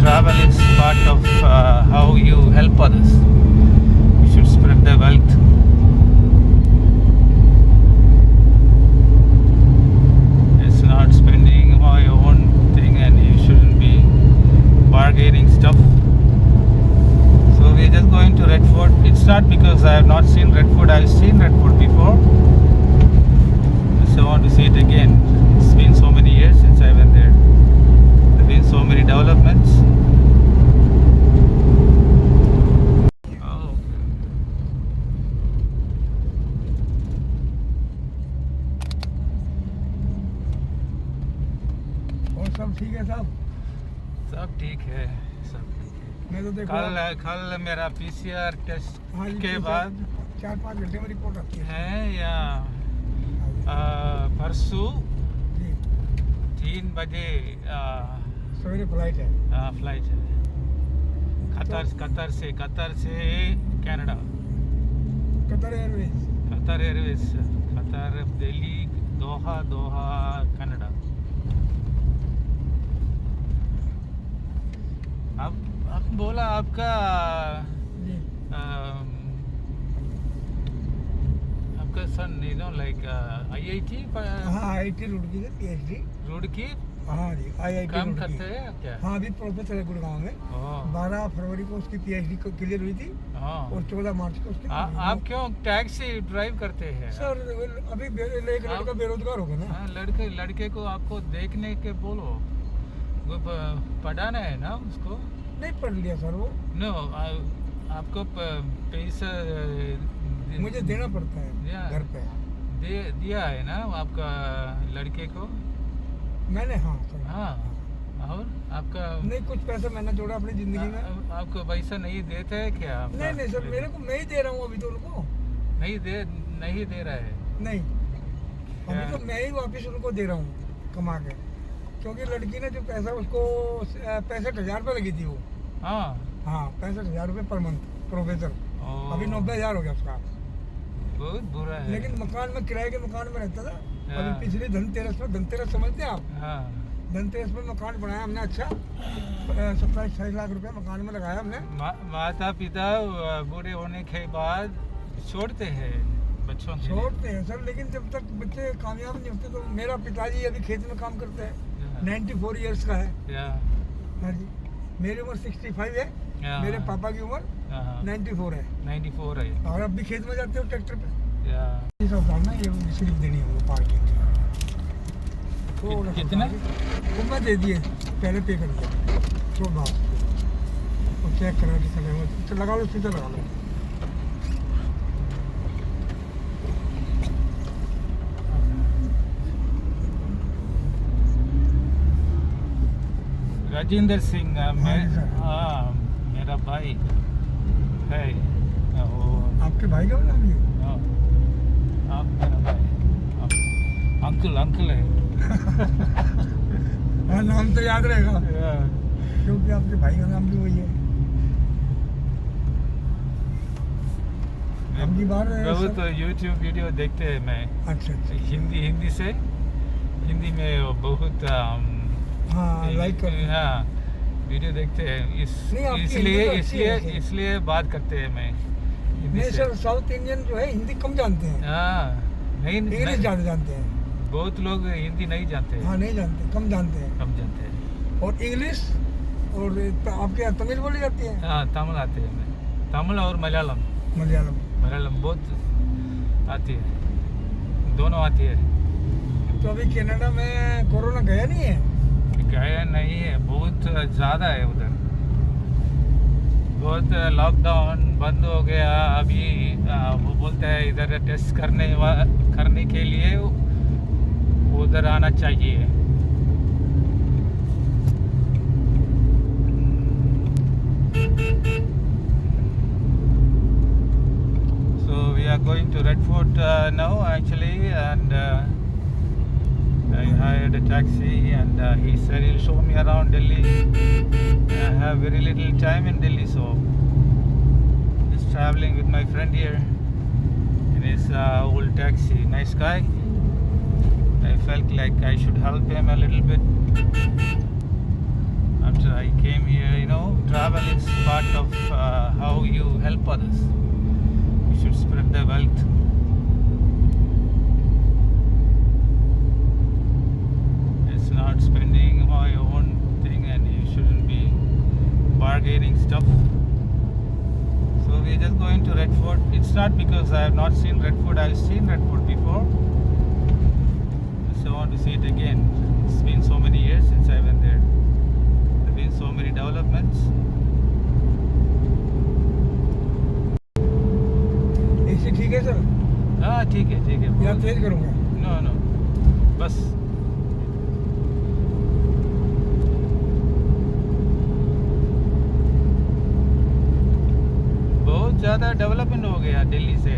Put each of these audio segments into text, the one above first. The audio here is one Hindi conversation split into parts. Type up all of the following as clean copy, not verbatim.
travel is part of how you help others. You should spread the wealth. It's not spending my own thing, and you shouldn't be bargaining stuff. So we're just going to Red Fort. It's not because I have not seen Red Fort. I've seen Red Fort before. So I want to see it again. It's been so many years since I went there. There have been so many developments. Oh. और सब ठीक है साहब? सब ठीक है, सब ठीक है। मैं तो देखो कल मेरा पीसीआर टेस्ट हाँ जी, के बाद 4-5 घंटे में रिपोर्ट आती है या परसों जी 3 बजे सवेरे फ्लाइट है। फ्लाइट है कतर से Canada. Qatar Airways. Qatar Airways, Qatar, Delhi, Doha Canada. अब बोला आपका जी आपका सन लाइक आईआईटी हाँ आईआईटी रुड़की से पीएचडी रुड़की हाँ जी आईआईटी काम रुड़की। करते हैं क्या? हाँ अभी प्रोफेसर है गुड़गांव में। ओह, 12 फरवरी को उसकी पीएचडी क्लियर हुई थी हाँ। और 14 मार्च को उसकी आप क्यों टैक्सी ड्राइव करते हैं? सर अभी एक लड़का बेरोजगार हो गया ना। हाँ, लड़के को आपको देखने के बोलो, वो पढ़ाना है ना उसको। नहीं पढ़ लिया सर वो। नो, आपको पैसा मुझे देना पड़ता है घर पे। दिया है ना आपका लड़के को? मैंने हाँ सर। हाँ, और आपका नहीं कुछ पैसा मैंने जोड़ा अपनी जिंदगी में। आपको पैसा नहीं देते है क्या? नहीं सर मेरे को मैं ही दे रहा हूँ अभी तो उनको। नहीं दे रहा है? नहीं अभी तो मैं ही वापस उनको दे रहा हूँ कमा के, क्योंकि लड़की ने जो पैसा उसको 65,000 रुपये लगी थी वो। हाँ हाँ 65,000 रुपये पर मंथ प्रोफेसर। अभी 90,000 हो गया उसका। बहुत बुरा है। लेकिन मकान में किराए के मकान में रहता था। हाँ। अभी पिछले धनतेरस समझते हैं आप? हाँ, धनतेरस में मकान बनाया हमने। अच्छा 27-28 लाख रुपया मकान में लगाया हमने। माता पिता बूढ़े होने के बाद छोड़ते हैं बच्चों के लिए। छोड़ते हैं सर, लेकिन जब तक बच्चे कामयाब नहीं होते तो। मेरा पिताजी अभी खेत में काम करते हैं, 94 इयर्स का है। हाँ जी मेरी उम्र 65 है, मेरे पापा की उम्र 94 है। 94 है। और अब भी खेत में जाते हो ट्रैक्टर पे। या ये सब डालना, ये स्लिप देनी है वो पार्किंग की। कितना? वो मैं दे दिए, पहले पे कर दिया तो बात और चेक करा कि समय तो लगा लो, सीधा लगा लो। राजेंद्र सिंह हाँ, मेरा भाई है वो। आपके भाई का नाम ये? हाँ, आप मेरा भाई अंकल है। हाँ नाम तो याद रहेगा क्योंकि आपके भाई का नाम भी वही है। अब की बार तो YouTube वीडियो देखते हैं मैं। अच्छा हिंदी में बहुत हाँ लाइक कर। हाँ वीडियो देखते हैं इसलिए बात करते हैं मैं हिंदी नहीं से। सर साउथ इंडियन जो है हिंदी कम जानते हैं। हाँ नहीं, इंग्लिश ज़्यादा जानते हैं। बहुत लोग हिंदी नहीं जानते। हाँ नहीं जानते, कम जानते हैं। और इंग्लिश और आपके यहाँ तमिल बोली जाती है? हाँ तमिल आते हैं मैं, तमिल और मलयालम बहुत आती है, दोनों आती है। तो अभी कनाडा में कोरोना गया नहीं है? गया नहीं है, बहुत ज़्यादा है उधर। बहुत लॉकडाउन बंद हो गया अभी। वो बोलते हैं इधर टेस्ट करने के लिए उधर आना चाहिए। So we are going to Red Fort now actually, and I hired a taxi, and he said he'll show me around Delhi. I have very little time in Delhi, so just traveling with my friend here in his old taxi. Nice guy. I felt like I should help him a little bit. After I came here travel is part of how you help others. You should spread the wealth. It's not spending on your own thing, and you shouldn't be bargaining stuff. So we're just going to Red Fort. It's not because I have not seen Red Fort. I've seen Red Fort before. So I want to see it again. It's been so many years since I went there. There have been so many developments. AC ठीक है सर? हाँ ठीक है या तेज करूँगा? नो बस बहुत ज़्यादा डेवलपमेंट हो गया दिल्ली से.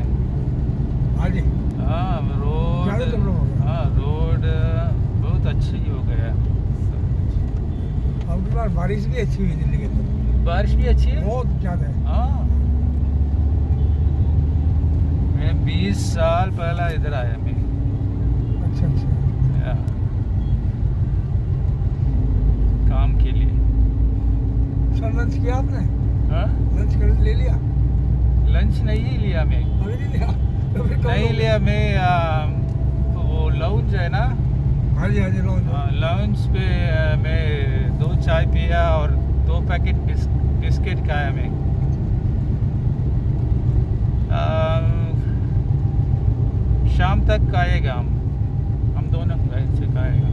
हाँ जी. हाँ रोड ज़्यादा डेवलप हो गया. हाँ रोड बहुत अच्छी हो गया. अब की बार बारिश भी अच्छी हुई दिल्ली के अंदर. बारिश भी अच्छी है बहुत ज़्यादा है. हाँ मैं 20 साल पहला इधर आया मैं. अच्छा या, काम के लिए. सर लंच किया आपने? हाँ लंच कर ले लिया? लंच नहीं लिया मैं. अभी नहीं लिया? तो फिर कब नहीं लोगे? लिया मैं. वो लाउंज है ना. हाँ जी लॉन्च. लाउंज पे मैं 2 चाय पिया और 2 पैकेट बिस्किट खाया मैं. शाम तक खाएगा हम दोनों ऐसे खाएगा.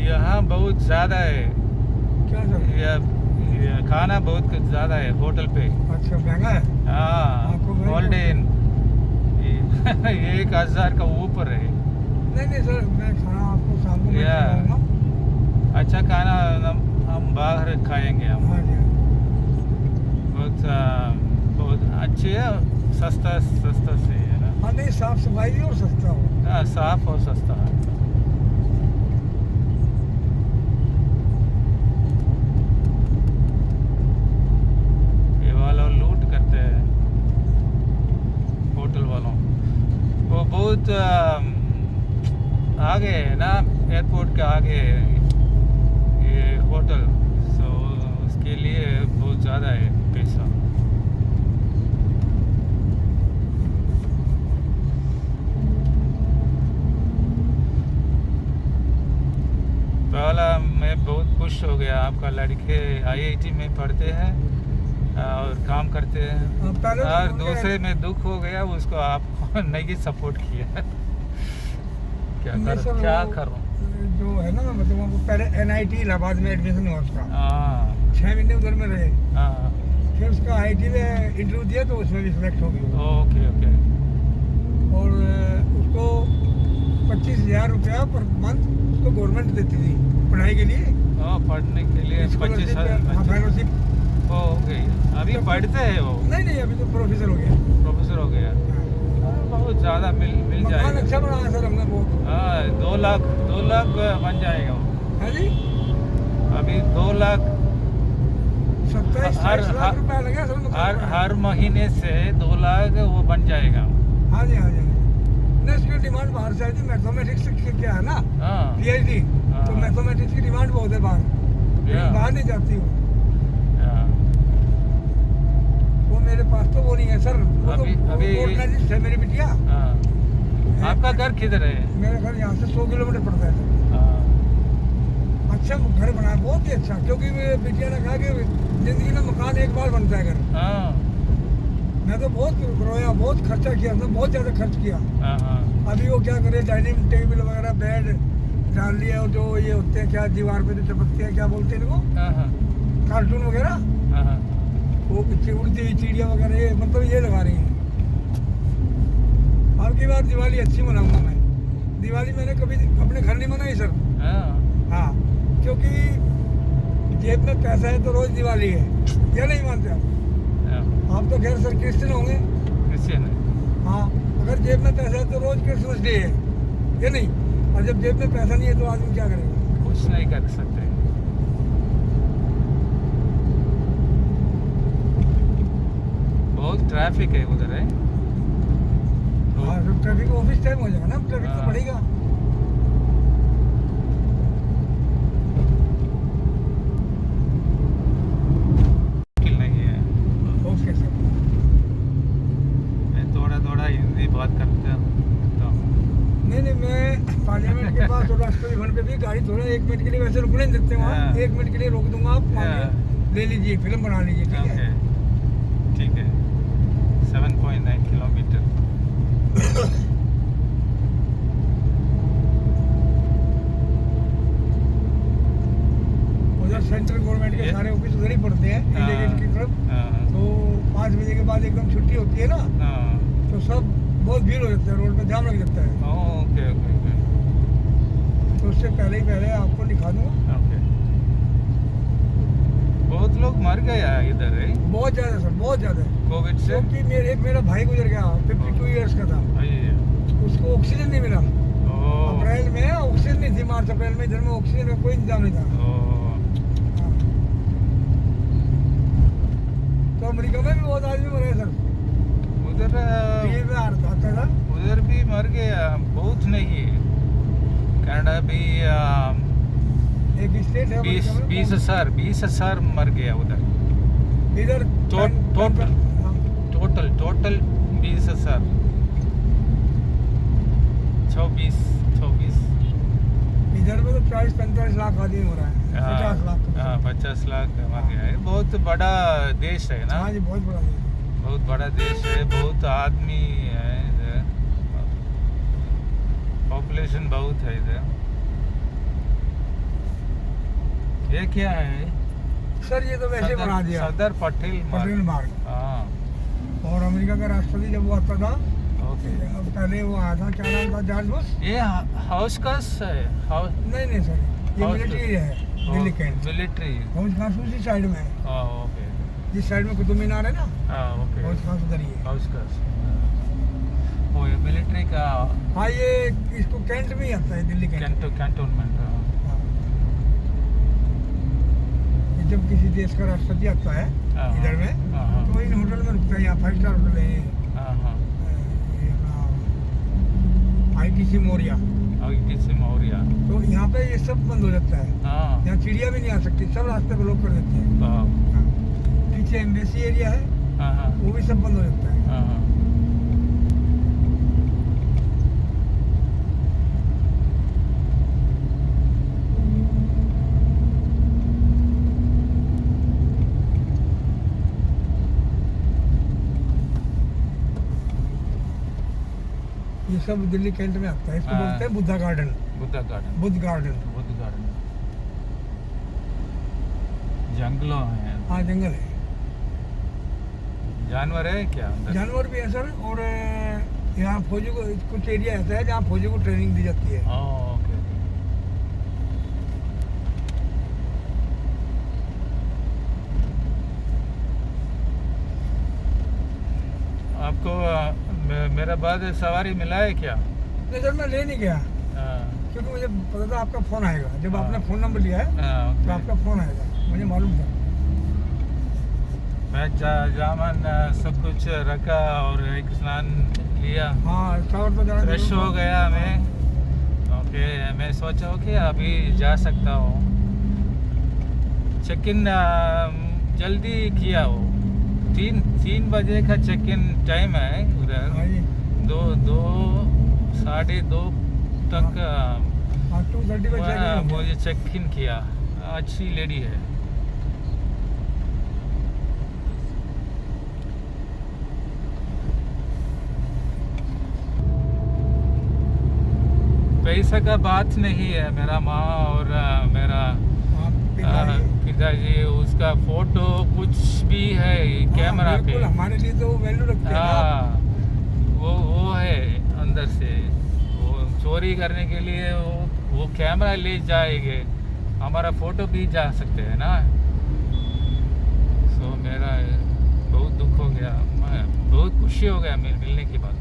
यहाँ बहुत ज़्यादा है. क्या सर? ये खाना बहुत ज़्यादा है होटल पे. अच्छा महंगा है? हाँ आपको महंगा ऑल डे 1000 का ऊपर है. नहीं सर मैं खाना आपको शाम को मैं या. खिलाऊंगा. अच्छा खाना हम बाहर खाएंगे हम. हाँ जी. बहुत अच्छे है. सस्ता से है ना. हाँ नहीं साफ सफाई भी और सस्ता हो. हाँ साफ और सस्ता है. ये वाला लूट करते हैं होटल वालों. वो बहुत आगे है ना एयरपोर्ट के आगे ये होटल. सो उसके लिए बहुत ज़्यादा है पैसा. पहला मैं बहुत खुश हो गया. आपका लड़के IIT में पढ़ते हैं और काम करते हैं. हाँ, पहले तो और उनके- दूसरे में दुख हो गया उसको आपको नहीं सपोर्ट किया. क्या नहीं सर, क्या वो करूं. जो है ना मतलब वो पहले NIT इलाहाबाद में एडमिशन हुआ उसका. हाँ 6 महीने उधर में रहे. हाँ फिर उसका IIT में इंटरव्यू दिया तो उसमें भी सिलेक्ट हो गया. ओके और उसको 25,000 रुपया पर मंथ उसको गवर्नमेंट देती थी पढ़ाई के लिए. पढ़ने के लिए 25,000. हाँ फेलोशिप. हो गई. अभी पढ़ते हैं वो. नहीं अभी तो प्रोफेसर हो गया. प्रोफेसर हो गया. बहुत ज़्यादा मिल मकान जाएगा. अच्छा बनाया सर हमने बहुत. हाँ 2 लाख बन जाएगा वो. हाँ जी. अभी 2 लाख 27 लाख रुपया लगा सर मकान में. हर महीने से 2 लाख वो बन जाएगा. हाँ जी नहीं इसकी डिमांड बाहर से आई थी. मैथमेटिक्स क्या है ना हाँ PhD. हाँ. तो मैथमेटिक्स की डिमांड बहुत है बाहर. लेकिन बाहर नहीं जाती वो. हाँ. वो मेरे पास तो वो नहीं है सर. वो अभी- तो अभी- ऑर्गेनाइजिस्ट है मेरी बिटिया. हाँ. आपका घर किधर है? मेरा घर यहाँ से 100 किलोमीटर पड़ता है सर. हाँ. अच्छा घर बनाया बहुत ही अच्छा. क्योंकि बिटिया ने कहा कि जिंदगी में मकान एक बार बनता है घर. हाँ मैं तो बहुत रोया बहुत खर्चा किया था. बहुत ज़्यादा खर्च किया. हाँ. अभी वो क्या करे डाइनिंग टेबल वगैरह बेड डाल लिया. और जो ये होते हैं क्या दीवार पे जो चपकते हैं क्या बोलते हैं इनको कार्टून वगैरह वो पीछे उड़ती हुई चिड़िया वगैरह ये मतलब ये लगा रही हैं. अब की बार दिवाली अच्छी मनाऊंगा मैं. दिवाली मैंने कभी अपने घर नहीं मनाई सर. हाँ क्योंकि जेब में पैसा है तो रोज दिवाली है. या नहीं मानते आप तो खैर सर क्रिश्चियन होंगे. क्रिश्चियन है. हाँ अगर जेब में पैसा है तो रोज क्रिसमस डे है. या नहीं. और जब जेब में पैसा नहीं है तो आदमी क्या करेगा. कुछ नहीं कर सकते. बहुत ट्रैफिक है उधर है. हाँ तो ट्रैफिक ऑफिस टाइम हो जाएगा ना, ट्रैफिक तो हाँ। बढ़ेगा। मुश्किल नहीं है। Okay sir. मैं थोड़ा थोड़ा हिंदी बात करता हूँ। नहीं मैं पार्लियामेंट के पास और राष्ट्रपति भवन पे भी गाड़ी थोड़ा 1 मिनट के लिए वैसे रुकने नहीं देते वहाँ, हाँ। 1 मिनट के लिए रोक दूंगा, आप हाँ। ले लीजिए, फिल्म बना लीजिए, ठीक ओके, है। ठीक है। 7.9 किलोमीटर। उधर सेंट्रल गवर्नमेंट के ये- सारे ऑफिस उधर ही पड़ते हैं इंडिया गेट की तरफ। हाँ, तो 5 बजे के बाद एकदम छुट्टी होती है ना, हाँ। तो सब बहुत भीड़ हो जाता है, रोड पे जाम लग जाता है। ओके ओके ओके तो उससे पहले ही पहले आपको लिखा दूंगा। ओके। बहुत लोग मर गया इधर है बहुत ज़्यादा सर, बहुत ज़्यादा, कोविड से। क्योंकि मेरा भाई गुजर गया 52 ईयर्स का था, अये, उसको ऑक्सीजन नहीं मिला। ओ, अप्रैल में ऑक्सीजन नहीं थी, मार्च अप्रैल में इधर में ऑक्सीजन का कोई इंतजाम नहीं था। ओ, हाँ। तो अमेरिका में भी बहुत आदमी मरे हैं सर, उधर टीवी में आता था। उधर भी मर गया, बहुत नहीं है। कनाडा भी एक स्टेट है अमेरिका में, 20,000 मर गया उधर। इधर टोटल हाँ। टोटल 20,000। 24 इधर में तो 40-45 लाख आदमी हो रहा है, 50 लाख। 50 लाख मर गया है। बहुत बड़ा देश है ना, हाँ जी, बहुत बड़ा देश है। बहुत बड़ा देश है, बहुत आदमी है इधर, पॉपुलेशन बहुत है इधर। ये क्या है सर ये तो वैसे बना दिया, सरदार पटेल पटेल मार्ग। हाँ, और अमेरिका का राष्ट्रपति जब वो आता था, ओके। अब पहले वो आया था, क्या नाम था, जॉर्ज बुश। ये हाउस का है, हाउस नहीं सर, ये हाउस मिलिट्री एरिया है, दिल्ली कैंट। मिलिट्री। हाउस खास उसी साइड में है, ओके, जिस साइड में कुतुब मीनार है ना, ओके। हाउस खास उधर ही है। हाउस का वो ये मिलिट्री का हाँ ये इसको कैंट में ही आता है, दिल्ली कैंट। कैंटोनमेंट। हाँ। ये जब किसी देश का राष्ट्रपति आता है हाँ। इधर में, हाँ। तो इन होटल में रुकता है, यहाँ 5 स्टार होटल है, ये अपना ITC मौर्या। किसी मौर्या। तो यहाँ पे ये सब बंद हो जाता है, हाँ, यहाँ चिड़िया भी नहीं आ सकती, सब रास्ते ब्लॉक कर देते हैं। हाँ, हाँ। पीछे एम्बेसी एरिया है, हाँ, वो भी सब बंद हो जाता है। हाँ। ये सब दिल्ली कैंट में आता है, इसको हाँ। बोलते हैं Buddha garden, Buddha garden. Buddha garden. Buddha garden. जंगलों है, हाँ जंगल है, जानवर है क्या अंदर? जानवर भी है सर। और यहाँ फौजी को कुछ एरिया ऐसा है जहाँ फौजी को ट्रेनिंग दी जाती है। ओके। आपको मेरा बाद सवारी मिला है क्या? नहीं सर, मैं ले नहीं गया, क्योंकि मुझे पता था आपका फ़ोन आएगा। जब आपने फ़ोन नंबर लिया है तो आपका फ़ोन आएगा, मुझे मालूम था। मैं जामन सब कुछ रखा और एक स्नान लिया, हाँ शावर तो जाना फ्रेश जरूर हो था। गया मैं। ओके, मैं सोचा कि अभी जा सकता हूँ। चेक इन जल्दी किया हो, 3 बजे का चेक इन टाइम है उधर। हाँ जी, 2-2:30 तक हाँ 2:30 बजे मुझे चेक इन किया। अच्छी लेडी है। पैसा का बात नहीं है, मेरा माँ और मेरा पिताजी, उसका फोटो कुछ भी है कैमरा पे। हमारे लिए तो वैल्यू रखते हैं ना। हाँ, वो है अंदर से, वो चोरी करने के लिए वो कैमरा ले जाएंगे, हमारा फोटो भी जा सकते हैं ना। सो मेरा बहुत दुख हो गया, मैं बहुत खुशी हो गया मिलने के बाद।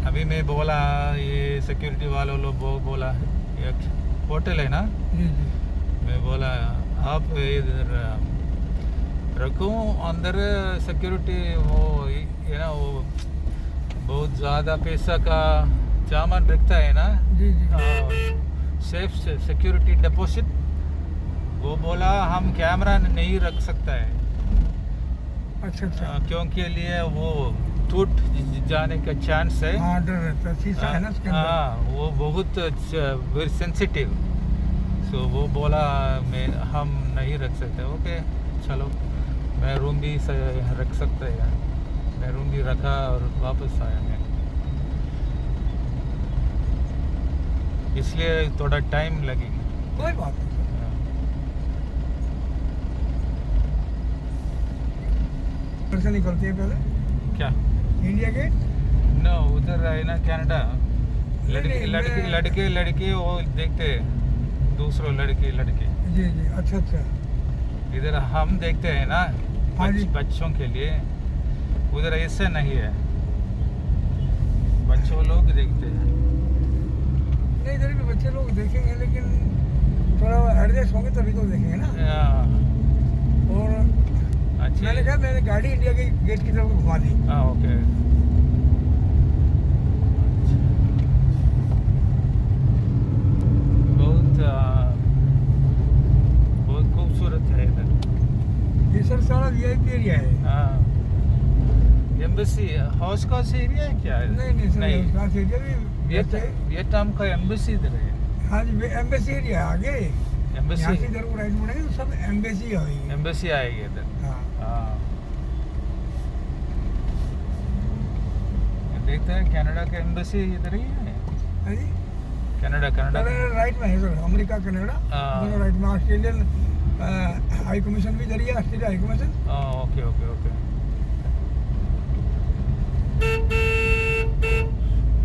अभी मैं बोला, ये सिक्योरिटी वालों लोग बोला, ये होटल है ना, जी जी। मैं बोला आप इधर रखूं अंदर सिक्योरिटी वो ये ना वो बहुत ज़्यादा पैसा का सामान रखता है ना जी जी सेफ सिक्योरिटी डिपॉजिट वो बोला हम कैमरा नहीं रख सकता है अच्छा अच्छा क्योंकि लिए वो टूट जाने का चांस है हाँ डर रहता है शीशा है ना उसके अंदर हाँ वो बहुत वेरी सेंसिटिव सो वो बोला मैं हम नहीं रख सकते ओके चलो मैं रूम भी रख सकता है मैं रूम भी रखा और वापस आया मैं इसलिए थोड़ा टाइम लगेगा कोई बात नहीं घर से निकलती है पहले क्या इंडिया गेट नो उधर है ना कनाडा लड़के लड़के वो देखते दूसरों लड़के जी जी अच्छा अच्छा इधर हम देखते हैं ना हाँ जी। बच्चों के लिए उधर ऐसे नहीं है बच्चों लोग देखते हैं नहीं इधर भी बच्चे लोग देखेंगे लेकिन थोड़ा एडजस्ट होंगे तभी तो देखेंगे ना और अच्छी मैंने कहा मैंने गाड़ी इंडिया के गेट की तरफ घुमा दी हाँ ओके बहुत खूबसूरत है इधर ये सर सारा वीआईपी एरिया है हाँ एम्बेसी हाउस का एरिया है क्या है नहीं सर खास एरिया भी वियतनाम का एम्बेसी इधर है हाँ जी एम्बेसी एरिया है आगे एम्बेसी यहाँ से इधर को राइट मुड़ेंगे तो सब एम्बेसी होगी एम्बेसी आएगी इधर हाँ हाँ देखते हैं कनाडा का एम्बेसी इधर ही है हाँ जी कनाडा राइट में है सर अमेरिका कनाडा हाँ। दोनों राइट में ऑस्ट्रेलियन हाई कमीशन भी इधर ही है Australia high commission okay okay okay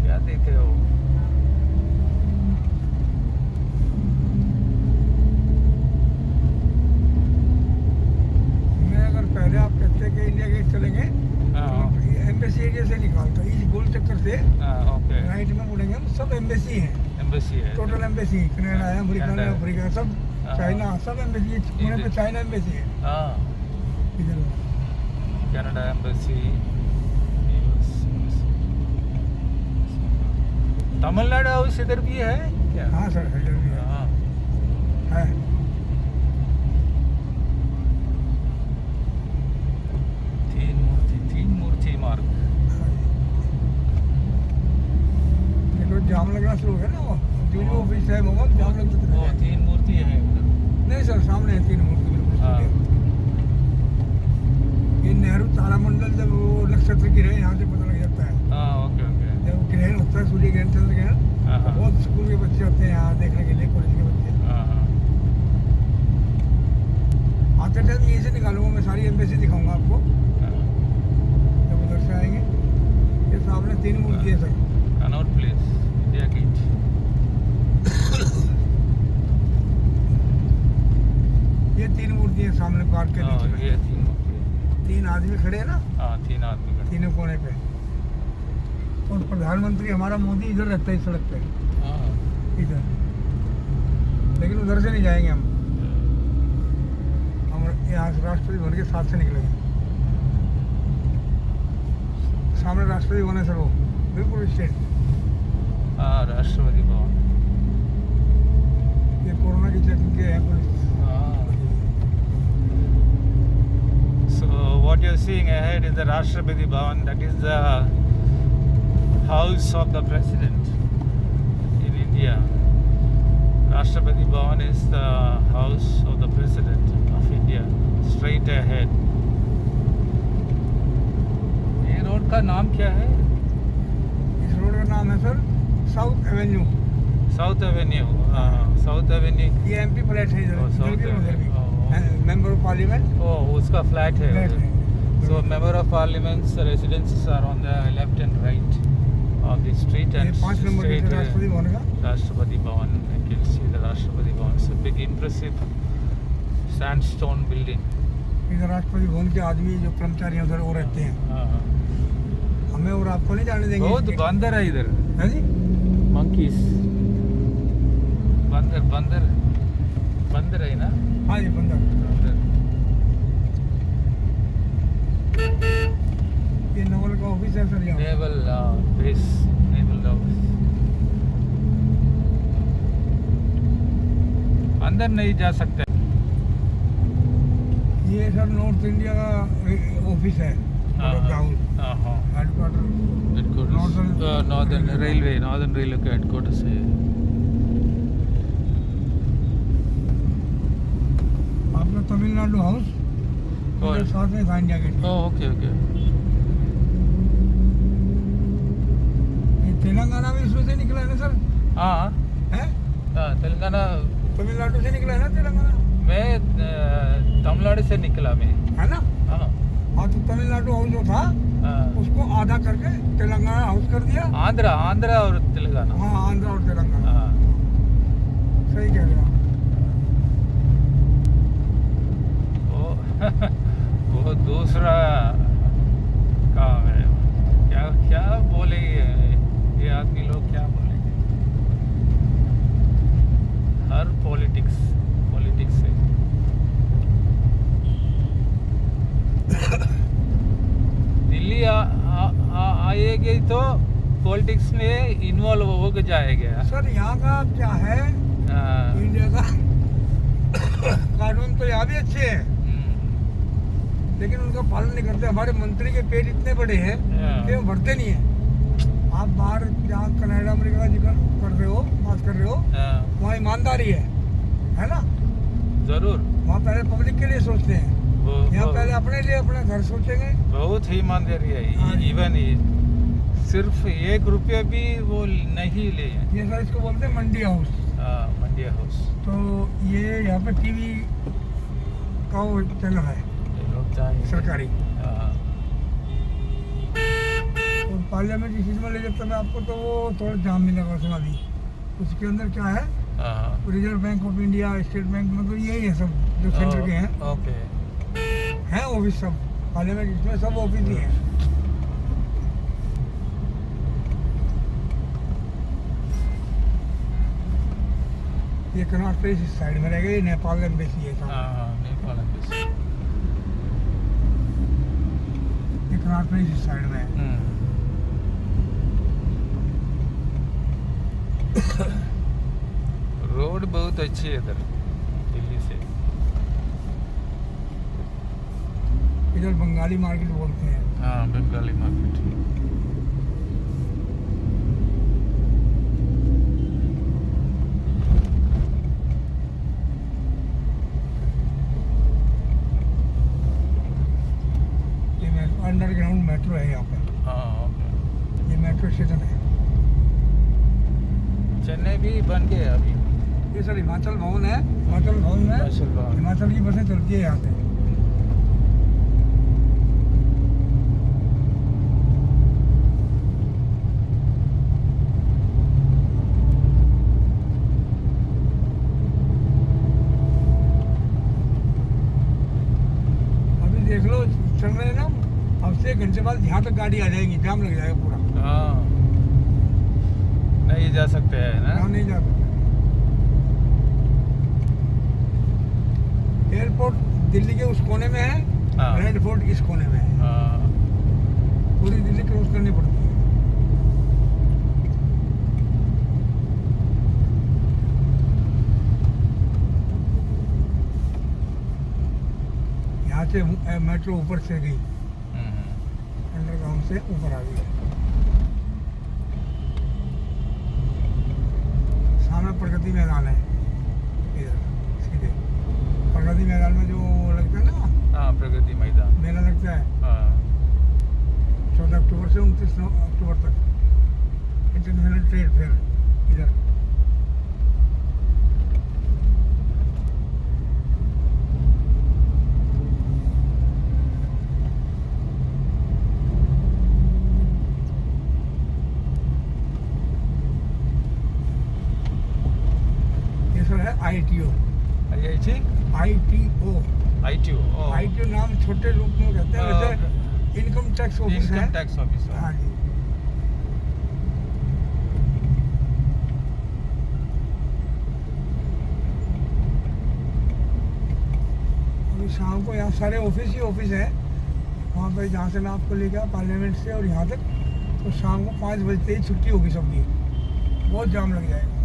क्या देखे हो मैं अगर पहले आप कहते कि इंडिया गेट चलेंगे हाँ एम्बेसी एरिया से निकालता इस गोल चक्कर से ओके राइट में मुड़ेंगे हम सब एम्बेसी हैं एम्बेसी है टोटल एम्बेसी कनाडा है अमेरिका है कनाडा। अफ्रीका सब हाँ। चाइना सब एम्बेसी है पुणे पे चाइना एम्बेसी है हाँ इधर कनाडा एम्बेसी तमिलनाडु हाउस इधर भी है क्या हाँ सर इधर भी हाँ है तीन मूर्ति मार्ग हाँ जी। देखो जाम लगना शुरू हो गया ना वो जो ऑफिस है मोहम्मद जाम लगता वो था तीन मूर्ति है उधर नहीं सर सामने है तीन मूर्ति बिल्कुल हाँ। ये नेहरू तारामंडल जब वो नक्षत्र गिरे यहाँ से पता लग जाता है हाँ ओके ओके जब ग्रहण होता है सूर्य ग्रहण चंद्र ग्रहण हाँ, हाँ। बहुत स्कूल के बच्चे होते हैं यहाँ देखने के लिए कॉलेज के बच्चे हाँ आते टाइम यहीं से निकालूंगा मैं सारी एम्बेसी दिखाऊंगा आपको जब उधर से आएंगे ये सामने तीन मूर्ति है sir Connaught Place India Gate ये तीन मूर्ति है सामने पार्क के नीचे में ये तीन मूर्ति है तीन आदमी खड़े हैं ना हाँ तीन आदमी खड़े तीनों कोने पे और प्रधानमंत्री हमारा मोदी इधर रहता है इस सड़क पे हाँ इधर लेकिन उधर से नहीं जाएंगे हम यहाँ से राष्ट्रपति भवन के साथ से निकलेंगे सामने राष्ट्रपति भवन है सर वो बिल्कुल स्ट्रेट हाँ राष्ट्रपति भवन ये कोरोना की चेकिंग के हैं police So what you're seeing ahead is the Rashtrapati Bhavan. That is the house of the president in India. Rashtrapati Bhavan is the house of the president of India. Straight ahead. ये रोड का नाम क्या है? इस रोड का नाम है sir south Avenue south Avenue. South Avenue. ये एमपी फ्लैट है इधर Oh, South इधर भी उधर भी Avenue. Member of parliament Oh, उसका फ्लैट है. फ्लैट है So member of parliament's residences are on the left and right of the street ये and 5 नंबर के straight राष्ट्रपति भवन का Rashtrapati Bhavan. You can see the Rashtrapati Bhavan. It's a big impressive sandstone building. इधर राष्ट्रपति भवन के आदमी जो कर्मचारी हैं उधर वो रहते हैं हाँ. हमें और आपको नहीं जाने देंगे बहुत बंदर है इधर. है जी Monkeys. बंदर है ना? हाँ जी बंदर बंदर. है सर यहाँ। Naval base, naval office. अंदर नहीं जा सकते। ये सर नॉर्थ इंडिया का ऑफिस है, हेडक्वार्टर। नॉर्दर्न रेलवे का हेडक्वार्टर्स है। आपका तमिलनाडु हाउस और साथ में था इंडिया गेट। Okay okay. ये तेलंगाना भी इसमें से निकला है ना सर? हाँ है? तेलंगाना तमिलनाडु से निकला है ना तेलंगाना? मैं तमिलनाडु से निकला मैं। है ना? हाँ हाँ, तो तमिलनाडु हाउस जो था उसको आधा करके तेलंगाना हाउस कर दिया। आंध्रा और तेलंगाना। हाँ, आंध्रा और तेलंगाना। हाँ। सही कह रहे हो आप। वो दूसरा काम है। क्या बोलेंगे ये आदमी लोग, क्या बोलेंगे? हर पॉलिटिक्स है। दिल्ली आएगी तो पॉलिटिक्स में इन्वॉल्व हो जाएगा। सर यहाँ का क्या है, इंडिया का कानून तो यहाँ भी अच्छे हैं, लेकिन उनका पालन नहीं करते। हमारे मंत्री के पेट इतने बड़े हैं कि वो भरते नहीं है। आप बाहर जहाँ कनाडा अमेरिका का जिक्र कर रहे हो, बात कर रहे हो, वहाँ ईमानदारी है ना? जरूर। वहाँ पहले पब्लिक के लिए सोचते हैं, यहाँ पहले अपने लिए अपना घर सोचेंगे। बहुत ही ईमानदारी है। इवन सिर्फ 1 रुपया भी वो नहीं ले। ये सर इसको बोलते हैं मंडी हाउस। मंडी हाउस। तो ये यहाँ पे टीवी का वो चैनल है सरकारी। और पार्लियामेंट इस चीज में ले जाता मैं आपको, तो वो थोड़ा जाम मिलेगा उसमें भी। उसके अंदर क्या है, reserve bank of India, state bank, मतलब यही है सब जो सेंटर के हैं। ओके। हैं ऑफिस सब, पार्लियामेंट इसमें सब ऑफिस ही हैं। ये कनॉट प्लेस इस साइड में रहेगा, ये नेपाल एम्बेसी है। नेपाल एम्बेसी। ये कनॉट प्लेस इस साइड में है। रोड बहुत अच्छी है इधर दिल्ली से। इधर बंगाली मार्केट बोलते हैं। हाँ, बंगाली मार्केट। अंडरग्राउंड मेट्रो है यहाँ पे। ये मेट्रो स्टेशन है। चेन्नई भी बन गया अभी। ये सर हिमाचल भवन है। हिमाचल भवन में हिमाचल की बसें चलती है यहाँ पे। अभी देख लो, चल रहे हैं ना, अब से 1 घंटे बाद यहाँ तक गाड़ी आ जाएगी, जाम लग जाएगा पूरा। नहीं जा सकते हैं ना? नहीं जा सकते। एयरपोर्ट दिल्ली के उस कोने में है, रेड फोर्ट इस कोने में है। पूरी दिल्ली क्रॉस करनी पड़ती है। यहाँ से मेट्रो ऊपर से गई, अंडरग्राउंड से ऊपर आ गई। सामने प्रगति मैदान है, इधर सीधे प्रगति मैदान में जो लगता है ना। प्रगति मैदान मेला लगता है। 14 अक्टूबर से 29 अक्टूबर तक इंटरनेशनल ट्रेड फेयर इधर। ITO नाम छोटे रूप में कहते हैं, वैसे इनकम टैक्स ऑफिस है। हाँ जी। अभी शाम को यहाँ सारे ऑफिस ही ऑफिस है। वहाँ पे जहाँ से मैं आपको ले गया पार्लियामेंट से और यहाँ तक, तो शाम को 5 बजते ही छुट्टी होगी सबकी, बहुत जाम लग जाएगा।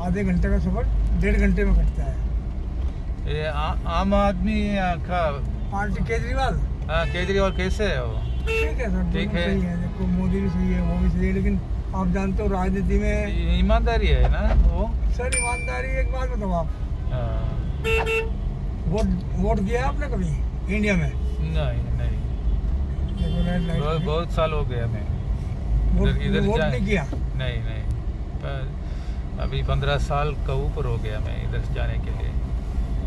आधे घंटे का सफ़र 1.5 घंटे में कटता है। ये आम आदमी का पार्टी केजरीवाल, केजरीवाल कैसे है वो? ठीक है सर, ठीक दोनों है। सही है। देखो मोदी भी सही है, वो भी सही है, लेकिन आप जानते हो राजनीति में ईमानदारी है ना वो। सर ईमानदारी, एक बात बताओ आप, हाँ। वोट दिया है आपने कभी इंडिया में? नहीं नहीं, देखो रेड लाइट में। बहुत साल हो गया मैं वोट इधर नहीं किया? नहीं नहीं, अभी 15 साल का ऊपर हो गया मैं इधर जाने के लिए।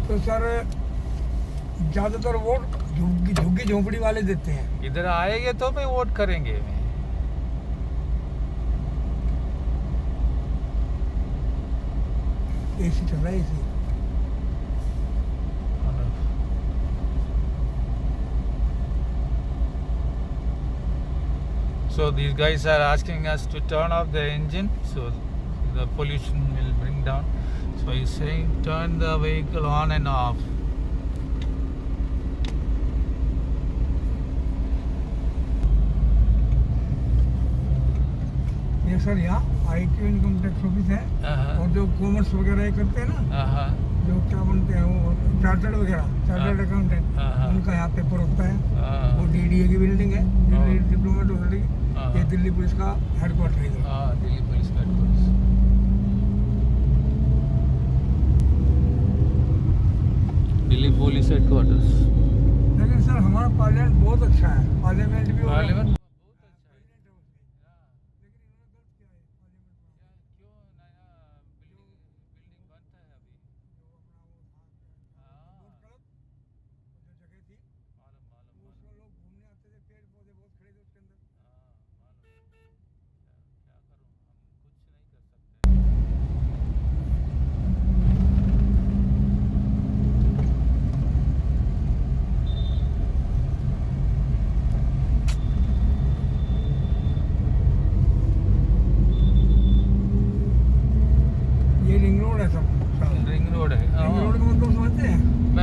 तो सर ज़्यादातर वोट झुग्गी झोंपड़ी वाले देते हैं। इधर आएंगे तो मैं वोट करेंगे मैं। एसी चल रहा है, AC. So these guys are asking us to turn off the engine, so the pollution will bring down. So he's saying turn the vehicle on and off. ये सर यहाँ IQ इनकम टैक्स ऑफिस है, और जो कॉमर्स वगैरह ये करते हैं ना, जो क्या बनते हैं वो चार्टर्ड वगैरह, चार्टर्ड अकाउंटेंट, उनका यहाँ पेपर होता है। वो DDA की बिल्डिंग है, दिल्ली डिप्लोमेट ऑथोरिटी, ये दिल्ली पुलिस का हेडक्वार्टर है। Delhi police headquarters. Delhi police headquarters. लेकिन सर हमारा पार्लियामेंट बहुत अच्छा है, पार्लियामेंट भी पार्लियामेंट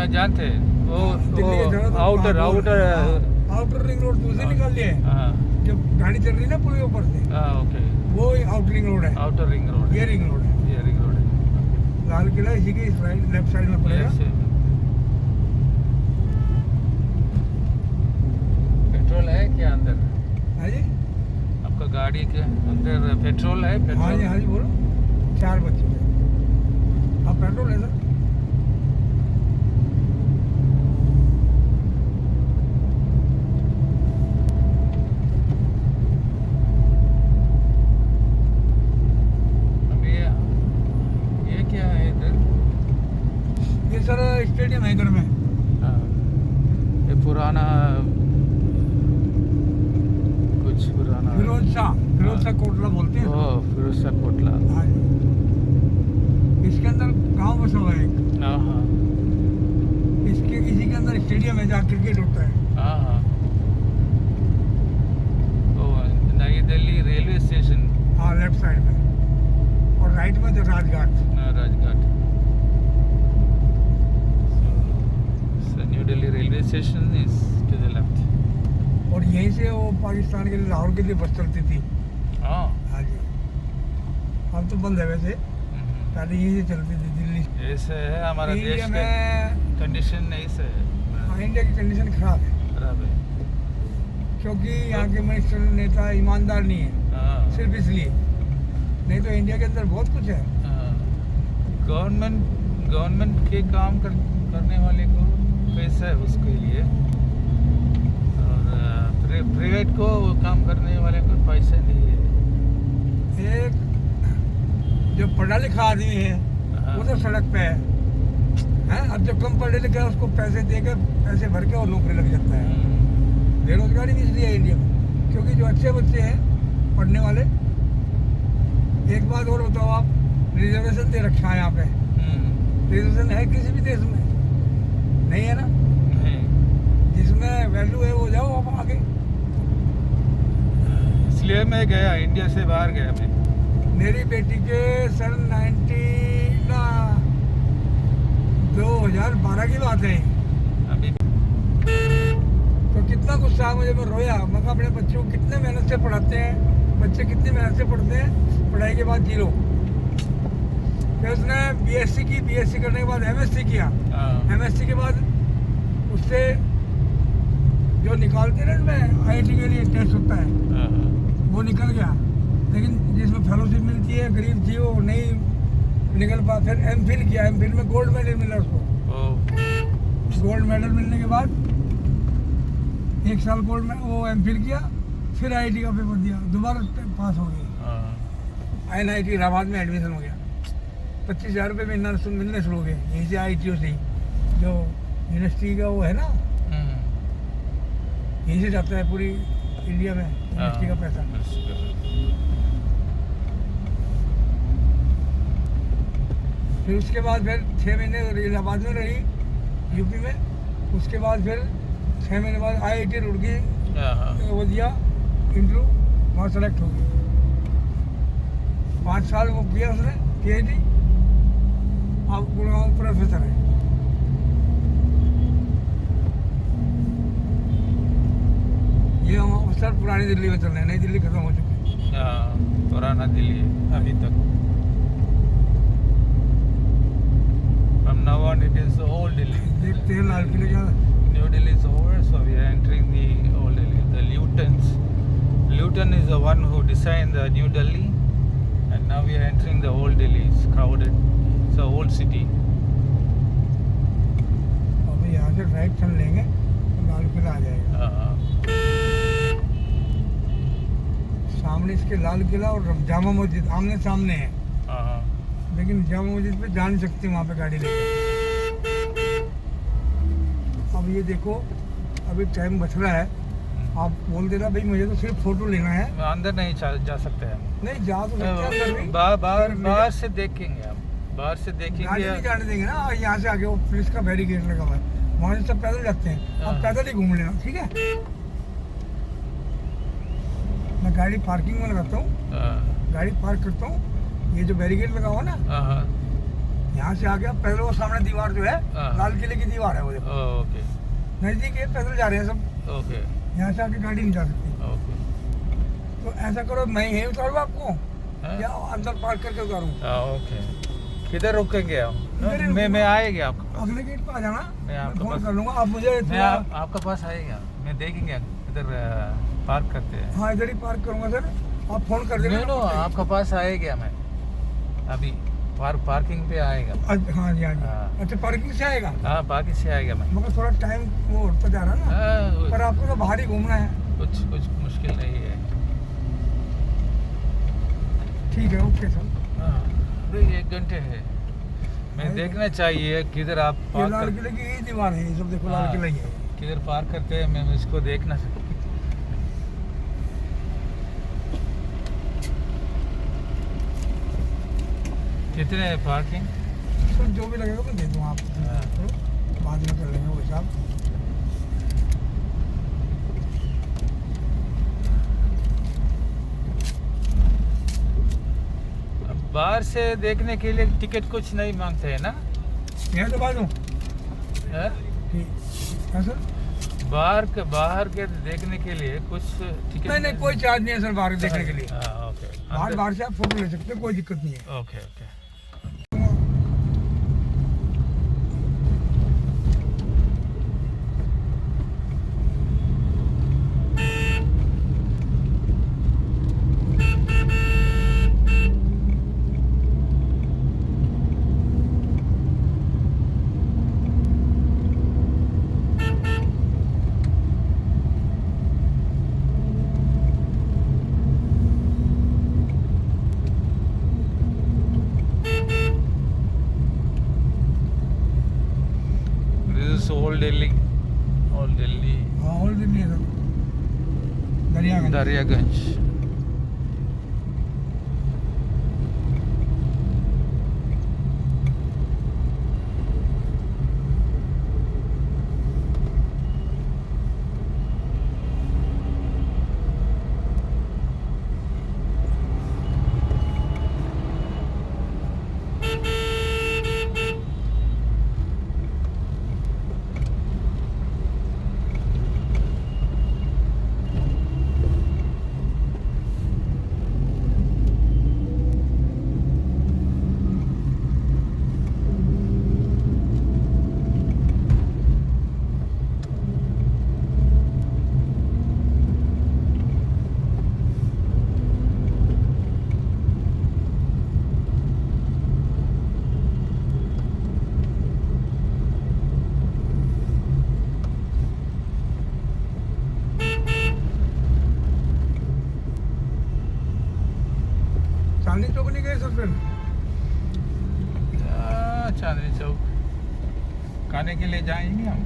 जानते हैं वो आउटर रिंग रोड दूसरे निकाल लिए, जब गाड़ी चल रही ना पुल के ऊपर से, ओके, वो आउटर रिंग रोड है। आउटर रिंग रोड, ये रिंग रोड है, ये रिंग रोड है। लाल किला इसी के लेफ्ट साइड में पड़ेगा। पेट्रोल है क्या अंदर? हाँ जी, आपका गाड़ी के अंदर पेट्रोल है? हाँ जी बोलो। 4 बच्चे, हाँ पेट्रोल है सर। सर स्टेडियम है इधर में। ये पुराना कुछ पुराना फिरोज शाह कोटला बोलते हैं। ओह, फिरोज शाह कोटला। हाँ जी, इसके अंदर गांव बसा हुआ है एक। इसी के अंदर स्टेडियम है जहाँ क्रिकेट होता है। नई दिल्ली रेलवे स्टेशन, हाँ लेफ्ट साइड में, और राइट में तो Rajghat. New Delhi railway station is to the left. और यहीं से वो पाकिस्तान के लिए, लाहौर के लिए बस चलती थी। हाँ जी, अब तो बंद है वैसे, पहले यहीं से चलती थी दिल्ली। ऐसे है हमारा देश में कंडीशन, ऐसे है। इंडिया की कंडीशन खराब है, क्योंकि यहाँ के मिनिस्टर नेता ईमानदार नहीं है, सिर्फ इसलिए, नहीं तो इंडिया के अंदर बहुत कुछ है। गवर्नमेंट के काम करने वाले को पैसा है उसके लिए, और प्राइवेट को काम करने वाले को पैसा नहीं है। एक जो पढ़ा लिखा आदमी है वो तो सड़क पे है, अब जो कम पढ़े लिखे है उसको पैसे देकर, पैसे भर के और नौकरी लग जाता है। बेरोजगारी भी इसलिए है इंडिया में, क्योंकि जो अच्छे बच्चे हैं पढ़ने वाले। एक बात और बताओ आप, रिजर्वेशन दे रखा है यहाँ पे, रिजर्वेशन है किसी भी देश में? नहीं है ना। जिसमें वैल्यू है वो जाओ आप आगे। इसलिए मैं गया, इंडिया से बाहर गया मैं। मेरी बेटी के सन 2012 की बात है। अभी इतना गुस्सा मुझे, मैं रोया। मैं कहा अपने बच्चों को कितने मेहनत से पढ़ाते हैं, बच्चे कितनी मेहनत से पढ़ते हैं, पढ़ाई के बाद जीरो। फिर उसने बीएससी की, बीएससी करने के बाद एमएससी किया। एमएससी के बाद उससे जो निकालते हैं ना, इसमें आईआईटी के लिए टेस्ट होता है, वो निकल गया। लेकिन जिसमें फेलोशिप मिलती है, गरीब थी, वो नहीं निकल पा। फिर एमफिल किया, एमफिल में गोल्ड मेडल मिला उसको। गोल्ड मेडल मिलने के बाद 1 साल गोल्ड में वो एमफिल किया, फिर आईआईटी का पेपर दिया, दोबारा पास हो गया। INIT इलाहाबाद में एडमिशन हो गया। 25,000 रुपये महीना मिलने शुरू हो गए यहीं से, IIT से, जो यूनिवर्सिटी का वो है ना, यहीं से जाता है पूरी इंडिया में यूनिवर्सिटी का पैसा। फिर उसके बाद फिर 6 महीने इलाहाबाद में रही, यूपी में। उसके बाद फिर 6 महीने बाद IIT रुड़की वो दिया इंटरव्यू, वहाँ सेलेक्ट हो गई। 5 साल वो किया उसने PhD, अब गुड़गांव प्रोफेसर है। ये हम अफसर पुरानी दिल्ली में चल रहे हैं, नई दिल्ली खत्म हो चुकी है। पुराना दिल्ली अभी तक। From now on it is old Delhi. देखते हैं लाल किले का। New Delhi is over, so we are entering the old Delhi. The Lutons. Luton is the one who designed the New Delhi, and now we are entering the old Delhi. It's crowded. It's a old city. अभी यहाँ से राइट चल लेंगे तो लाल किला आ जाएगा। सामने इसके लाल किला और जामा मस्जिद आमने सामने है, लेकिन जामा मस्जिद पे जा नहीं सकती वहाँ पे गाड़ी लेके। अब ये देखो, अभी टाइम बच रहा है। आप बोल देना भाई मुझे तो सिर्फ फोटो लेना है, अंदर नहीं जा सकते हैं। नहीं जा तो सकते हैं अंदर भी। बाहर से देखेंगे हम, बाहर से देखेंगे। गाड़ी नहीं जाने देंगे ना। और यहाँ से आगे वो पुलिस का बैरिकेड लगा हुआ है, वहाँ से सब पैदल जाते हैं। आप पैदल ही घूम लेना, ठीक है। मैं गाड़ी पार्किंग में लगाता हूँ, गाड़ी पार्क करता हूँ। ये जो बैरिकेड लगा हुआ ना, यहाँ से आगे आप पैदल, वो सामने दीवार जो है लाल किले की दीवार है, वो देखो। ओके, नजदीक है, पैदल जा रहे हैं सब। ओके, यहाँ से आगे गाड़ी नहीं जा सकती। ओके, तो ऐसा करो, मैं यहीं उतारूँ आपको या अंदर पार्क करके उतारूँ? ओके। किधर रुकेंगे हम? मैं आएगा आपके अगले गेट पर आ जाना, मैं आपके फोन पास कर लूँगा। आप मुझे आपके पास आएगा, मैं देखेंगे इधर पार्क करते हैं। हाँ, इधर ही पार्क करूँगा सर, आप फोन कर देना। आपके पास आएगा, मैं अभी पार्किंग पे आएगा। हाँ जी, हाँ जी। अच्छा, पार्किंग से आएगा? हाँ, पार्किंग से आएगा। मैं मगर थोड़ा टाइम वो होता जा रहा है ना, पर आपको तो बाहर ही घूमना है। कुछ मुश्किल नहीं है। ठीक है, ओके सर। हाँ, 1 घंटे है। मैं देखना चाहिए किधर आप ये लाल किले की यही दीवार है, ये सब देखो लाल किला ही है। किधर पार्क करते हैं, मैं इसको देखना सकता। कितने है पार्किंग? सर जो भी लगेगा मैं दे दूँ आप, बाद में कर लेंगे वो हिसाब। बाहर से देखने के लिए टिकट कुछ नहीं मांगते हैं ना? यहाँ तो बाजू सर, बाहर के देखने के लिए कुछ टिकट नहीं, कोई चार्ज नहीं है सर बाहर देखने के लिए। ओके, बाहर से आप फोटो ले सकते हैं, कोई दिक्कत नहीं है। Okay, okay. Old Delhi, old Delhi है सर, दरियागंज। फिर चांदनी चौक खाने के लिए जाएंगे हम।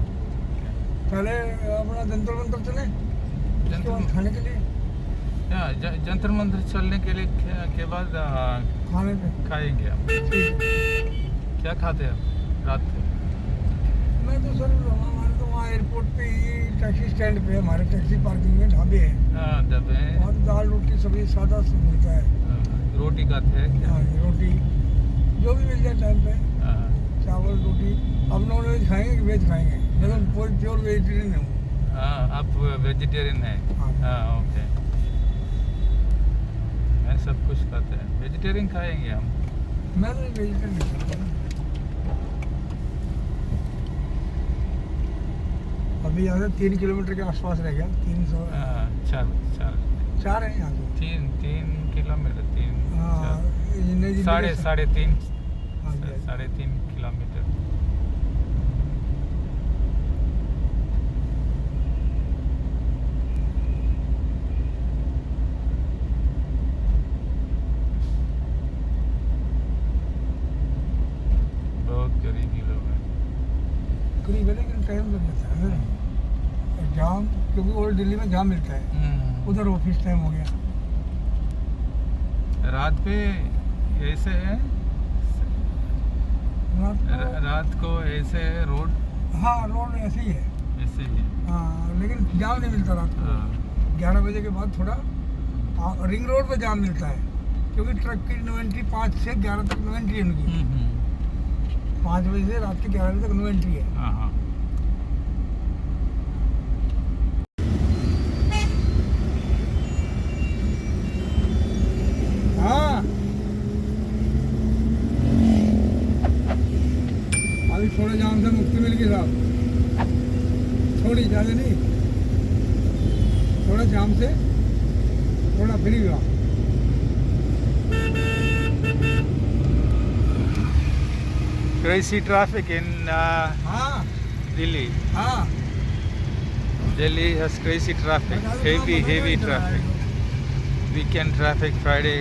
पहले अपना जंतर मंतर चले, उसके बाद जंतर खाने के लिए, जंतर मंतर चलने के लिए के बाद खाने पे। खाएंगे हम। ठीक। क्या खाते हैं रात को? मैं तो सर हमारे तो वहाँ एयरपोर्ट पे ही टैक्सी स्टैंड पे हमारे टैक्सी पार्किंग में ढाबे है, हाँ दबे वहाँ तो दाल रोटी सब्जी सादा सब मिलता है। रोटी खाते हैं क्या? हाँ जी, रोटी जो भी मिल जाए टाइम पे, हाँ, चावल रोटी। अब नॉन वेज खाएंगे कि वेज खाएंगे? मैं तो प्योर वेजिटेरियन हूँ। हाँ आप वेजिटेरियन हैं? हाँ। हाँ ओके। मैं सब कुछ खाते हैं, वेजिटेरियन खाएंगे हम। मैं तो वेजिटेरियन खाता हूँ। अभी यहाँ से 3 किलोमीटर के आसपास रह गया, 300 चार 4 है यहाँ से। 3 किलोमीटर, 3 हाँ, नई दिल्ली साढ़े के- 3.5 हाँ जी, 3.5 किलोमीटर। बहुत करीबी लोग हैं। करीब है लेकिन टाइम लग जाता है और जाम, क्योंकि ओल्ड दिल्ली में जाम मिलता है। उधर ऑफिस टाइम हो गया। रात पे ऐसे है, रात को ऐसे है रोड, हाँ रोड ऐसे ही है। ऐसे ही है। हाँ लेकिन जाम नहीं मिलता रात को। हाँ। 11 बजे के बाद थोड़ा रिंग रोड पे जाम मिलता है, क्योंकि ट्रक की इन्वेंट्री 5 से 11 तक इन्वेंट्री है उनकी। 5 बजे से रात के 11 बजे तक इन्वेंट्री है। हाँ हाँ। हाँ अभी थोड़े जाम से मुक्ति मिल गई साहब, थोड़ी, ज़्यादा नहीं, थोड़ा जाम से थोड़ा फ्री हुआ। Crazy traffic in हाँ Delhi. हाँ Delhi has crazy traffic, heavy traffic. Weekend traffic, Friday,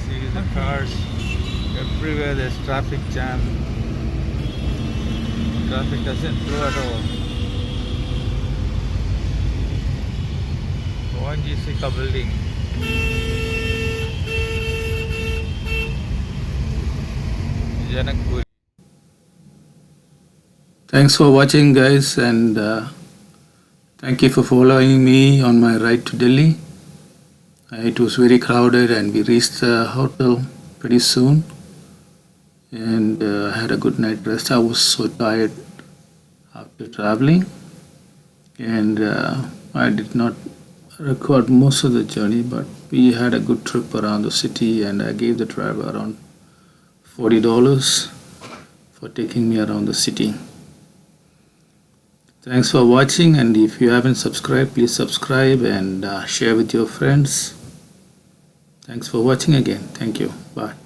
see the cars everywhere. There's traffic jam. Traffic doesn't flow at all. ONGC का building. Janakpuri. Thanks for watching, guys, and thank you for following me on my ride to Delhi. It was very crowded, and we reached the hotel pretty soon, and had a good night rest. I was so tired after traveling, and I did not record most of the journey, but we had a good trip around the city, and I gave the driver around $40 for taking me around the city. Thanks for watching, and if you haven't subscribed, please subscribe and share with your friends. Thanks for watching again. Thank you. Bye.